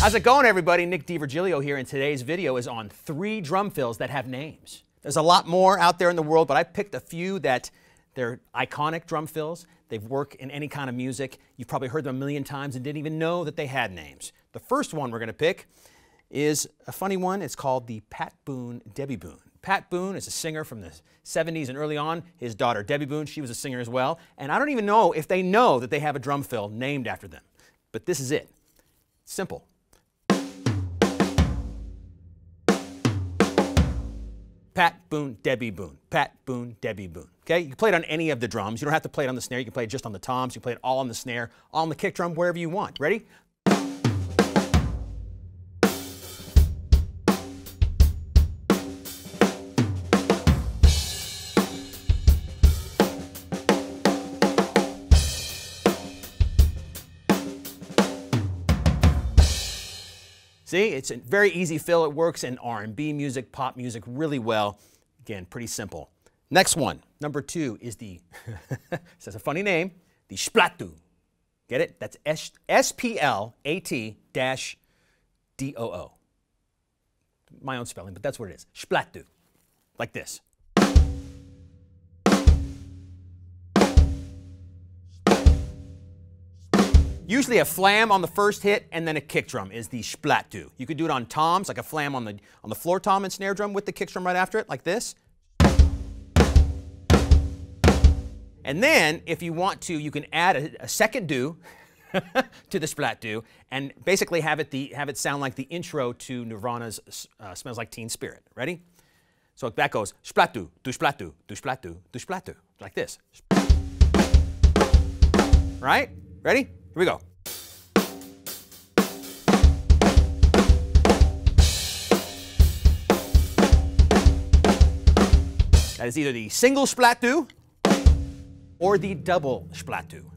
How's it going, everybody? Nick DiVirgilio here, and today's video is on 3 drum fills that have names. There's a lot more out there in the world, but I picked a few that they're iconic drum fills. They've worked in any kind of music. You've probably heard them a million times and didn't even know that they had names. The first one we're going to pick is a funny one. It's called the Pat Boone, Debbie Boone. Pat Boone is a singer from the 70s and early on. His daughter, Debbie Boone, she was a singer as well. And I don't even know if they know that they have a drum fill named after them. But this is it. Simple. Pat Boone, Debbie Boone. Pat Boone, Debbie Boone. Okay? You can play it on any of the drums. You don't have to play it on the snare. You can play it just on the toms. You can play it all on the snare, all on the kick drum, wherever you want. Ready? See, it's a very easy fill. It works in R&B music, pop music really well. Again, pretty simple. Next one, number 2, is the, it's a funny name, the Splat-doo. Get it? That's S-P-L-A-T-D-O-O. My own spelling, but that's what it is. Splat-doo. Like this. Usually a flam on the first hit and then a kick drum is the Splat-doo. You could do it on toms, like a flam on the floor tom and snare drum with the kick drum right after it, like this. And then, if you want to, you can add a second do to the Splat-doo and basically have it sound like the intro to Nirvana's Smells Like Teen Spirit. Ready? So that goes Splat-doo, do Splat-doo, do Splat-doo, do Splat-doo, like this. Right? Ready? Here we go. That is either the single Splat-doo or the double Splat-doo.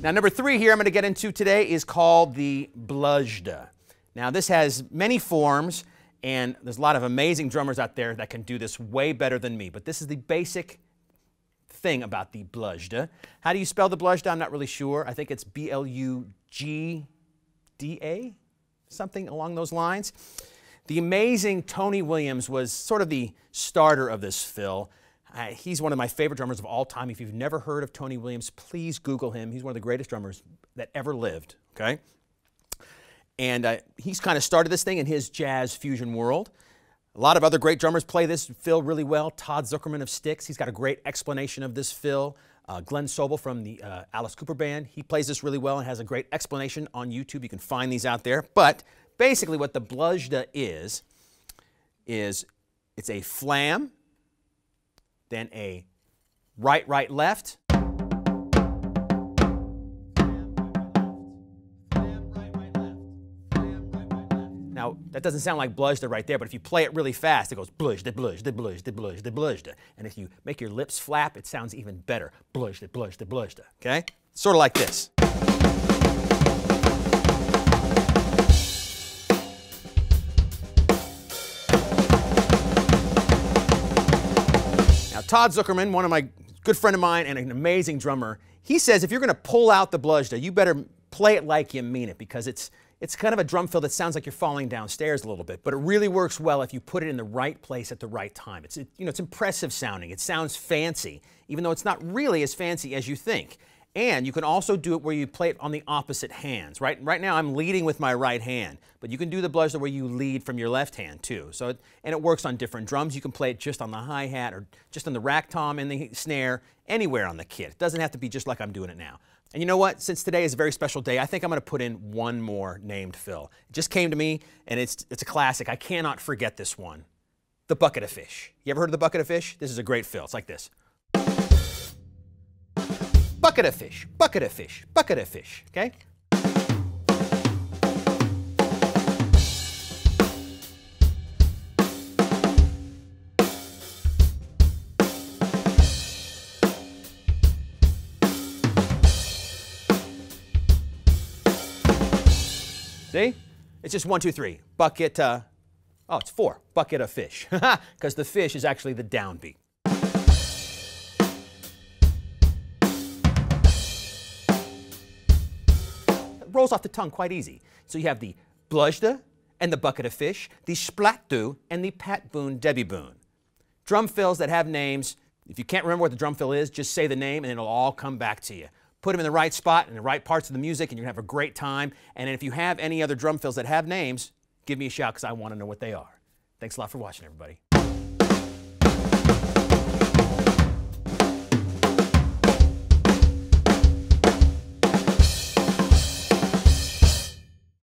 Now, number 3 here I'm going to get into today is called the Blugda. Now, this has many forms, and there's a lot of amazing drummers out there that can do this way better than me, but this is the basic thing about the Blugda. How do you spell the Blugda? I'm not really sure. I think it's B-L-U-G-D-A, something along those lines. The amazing Tony Williams was sort of the starter of this fill. He's one of my favorite drummers of all time. If you've never heard of Tony Williams, please Google him. He's one of the greatest drummers that ever lived, okay? And he's kind of started this thing in his jazz fusion world. A lot of other great drummers play this fill really well. Todd Zuckerman of Styx, he's got a great explanation of this fill. Glenn Sobel from the Alice Cooper Band, he plays this really well and has a great explanation on YouTube. You can find these out there. But basically what the Blugda is it's a flam, then a right, left. Now, that doesn't sound like Blugda right there, but if you play it really fast, it goes Blugda, Blugda, Blugda, Blugda, Blugda. And if you make your lips flap, it sounds even better. Blugda, Blugda, Blugda, okay? Sort of like this. Now, Todd Zuckerman, one of my good friend of mine and an amazing drummer, he says if you're going to pull out the Blugda, you better play it like you mean it, because it's kind of a drum fill that sounds like you're falling downstairs a little bit, but it really works well if you put it in the right place at the right time. It's impressive sounding. It sounds fancy, even though it's not really as fancy as you think. And you can also do it where you play it on the opposite hands. Right now I'm leading with my right hand, but you can do the Blugda where you lead from your left hand too. And it works on different drums. You can play it just on the hi-hat or just on the rack tom and the snare, anywhere on the kit. It doesn't have to be just like I'm doing it now. And you know what? Since today is a very special day, I think I'm going to put in one more named fill. It just came to me, and it's a classic. I cannot forget this one. The Bucket of Fish. You ever heard of the Bucket of Fish? This is a great fill. It's like this. Bucket of fish, bucket of fish, bucket of fish. Okay? See? It's just 1, 2, 3. Bucket, oh, it's 4. Bucket of fish. Because the fish is actually the downbeat. rolls off the tongue quite easy. So you have the Blugda and the bucket of fish, the Splat-doo and the Pat Boone Debbie Boone. Drum fills that have names. If you can't remember what the drum fill is, just say the name and it'll all come back to you. Put them in the right spot in the right parts of the music and you're going to have a great time. And if you have any other drum fills that have names, give me a shout because I want to know what they are. Thanks a lot for watching, everybody.